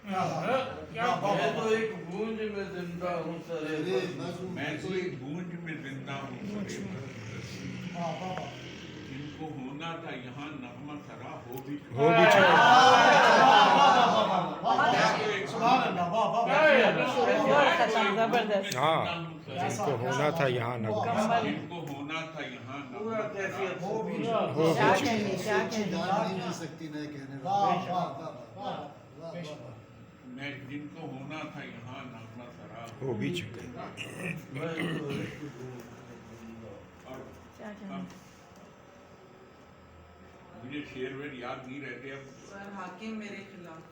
मैं तो एक गूंज में जिंदा हूँ सरे मैं तो एक गूंज में जिंदा हूँ सरे जिनको होना था यहाँ नगमा सरा हो भी हो भी चुका हाँ जिनको होना था यहाँ नगमा जिनको होना था यहाँ पूरा कैफियत हो भी क्या चुका कहने क्या कहने जान नहीं मिल सकती नए कहने मैं जिनको होना था यहाँ नगमा सरा हो भी चुके मैं तो एक गूंज में जिंदा और क्या कहने अब मुझे शेर वेर याद नहीं रहते अब सर हाकिम मेरे खिलाफ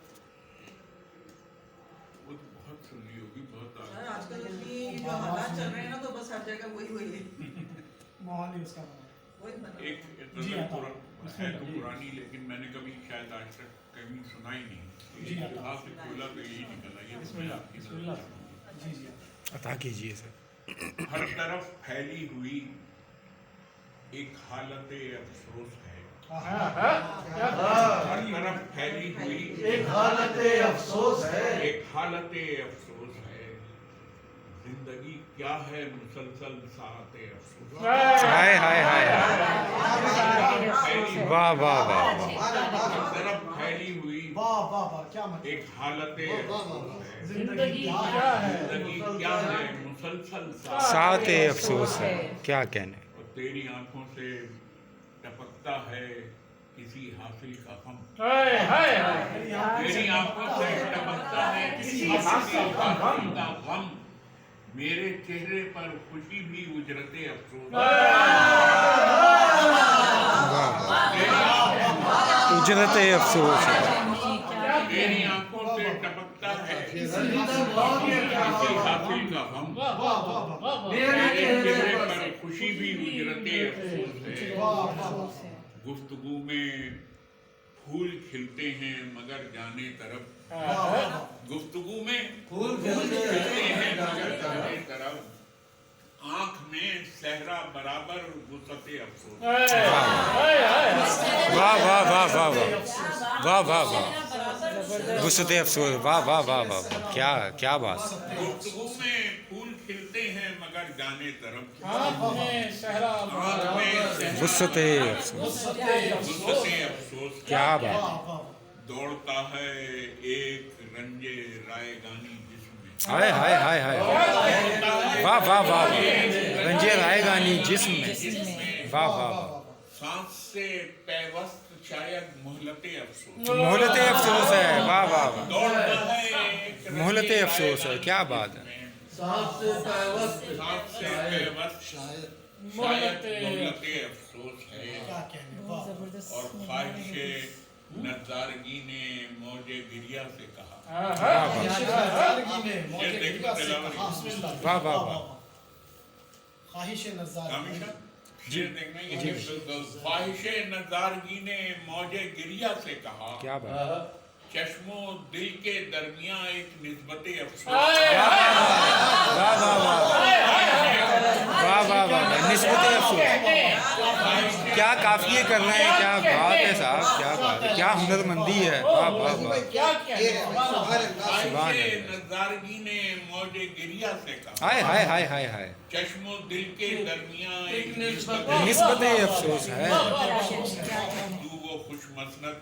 वो तो बहुत सुन ली होगी बहुत सर आजकल इतनी जो हालात चल रहे हैं ना तो बस हर जगह वही वही है माहौल ही उसका वही बना एक है तो पुरानी लेकिन मैंने कभी शायद आज तक कभी सुना ही नहीं हाथ से खोला तो यही निकला ये तो मैं आपकी नज़र जी जी अता कीजिए सर हर तरफ फैली हुई एक हालत अफसोस है हर तरफ फैली हुई एक हालत अफसोस है एक हालत अफसोस है जिंदगी क्या है मुसलसल साथ अफसोस हाय हाय हाय वाह वाह वाह हर तरफ फैली हुई वाह वाह वाह क्या मतलब एक हालत अफसोस है जिंदगी क्या है जिंदगी क्या है मुसलसल साथ अफसोस है क्या कहने और तेरी आंखों से टपकता है किसी हासिल का गम तेरी आंखों से टपकता है किसी हासिल का गम मेरे चेहरे पर खुशी भी उजरते अफसोस उजरत अफसोस है तेरी आंखों से टपकता है किसी हासिल का गम मेरे चेहरे पर खुशी भी उजरते अफसोस है गुफ्तगू में फूल खिलते हैं मगर जाने तरफ गुफ्तगू में फूल खिलते हैं मगर जाने तरफ आंख में सहरा बराबर गुस्सते अफसोस वाह वाह वाह वाह वाह वाह वाह वाह गुस्सत अफसोस वाह वाह वाह वाह क्या क्या बात गुफ्तगू में फूल खिलते हैं मगर जाने तरफ आँख में सहरा आंख में गुस्सत अफसोस गुस्सते अफसोस क्या बात दौड़ता है एक रंजे रायगानी जिसमें हाय हाय हाय हाय वाह वाह वाह रंजे रायगानी जिस्म में वाह वाह वाह सांस से पैवस्त शायद मोहलते अफसोस मोहलत अफसोस है वाह वाह वाह दौड़ता है एक मोहलत अफसोस है क्या बात है सांस से पैवस्त सांस से पैवस्त शायद शायद मोहलते अफसोस है क्या कहने वाह जबरदस्त और ख्वाहिश नज़ारगी ने मौजे गिरिया से कहा नज़ारगी ने मौजे ये देखो गिरिया से तिलावत। कहा, बिस्मिल्लाह। वाह, वाह, वाह। ख्वाहिश नज़ारगी हमेशा शेर देखना ये ख्वाहिश नज़ारगी ने मौजे गिरिया से कहा क्या बात चश्मो दिल के दरमियां एक निस्बत अफसोस वाह वाह वाह वाह वाह वाह निस्बत अफसोस क्या काफिए कर रहे हैं क्या बात है साहब क्या बात है क्या हुनरमंदी है वाह वाह वाह ख्वाहिश नज़ारगी ने मौजे गिरिया से कहा हाय हाय हाय हाय हाय चश्मो दिल के दरमियां एक निस्बत अफसोस है तू वो खुश मसनद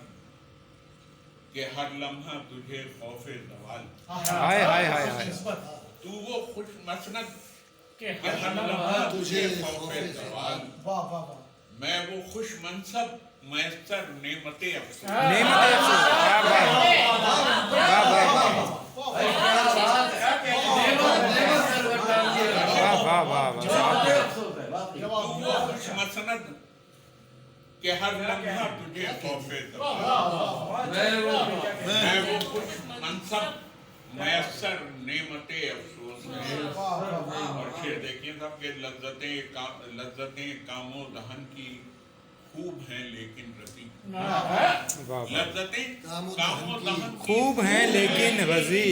कि हर लम्हा तुझे खौफे ज़वाल हाय हाय हाय हाय तू वो खुश मसनद के कि हर लम्हा तुझे खौफे ज़वाल वाह वाह वाह मैं वो खुश मनसब मैसर नेमते अफसोस नेमत अफसोस क्या बात है वाह वाह वाह वाह वाह वाह तू वो खुश मसनद कि हर लम्हा तुझे खौफे ज़वाल मैं वो खुश मनसब मैसर नेमते अफसोस है और शेर देखिए साहब कि लज्जतें कामो दहन की खूब हैं लेकिन रसी वाह लज्जतें कामो दहन की खूब हैं लेकिन रजी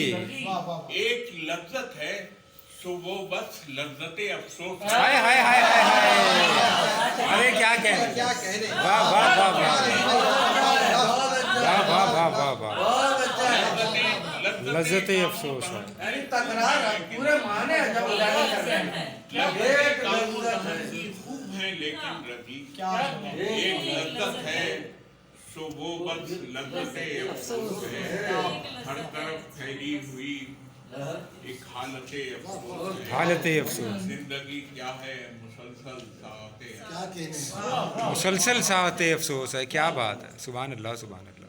एक लज्जत है सो वो बस लज्जते अफसोस है। हाय हाय हाय हाय हाय अरे क्या कहने वाह वाह वाह वाह वाह वाह वाह वाह वाह लज्जतें लज्जत अफसोस है। यानी तकरार पूरे माने जब उजागर कर रहे हैं एक लज्जत है खूब है लेकिन रतीब क्या एक लज्जत है सो वो बस लज्जत अफसोस है हर तरफ फैली हुई एक हालत अफसोस है हालत अफसोस जिंदगी क्या है मुसलसल साते क्या कहने मुसलसल साहत अफसोस है। क्या बात है, सुभान अल्लाह सुभान अल्लाह।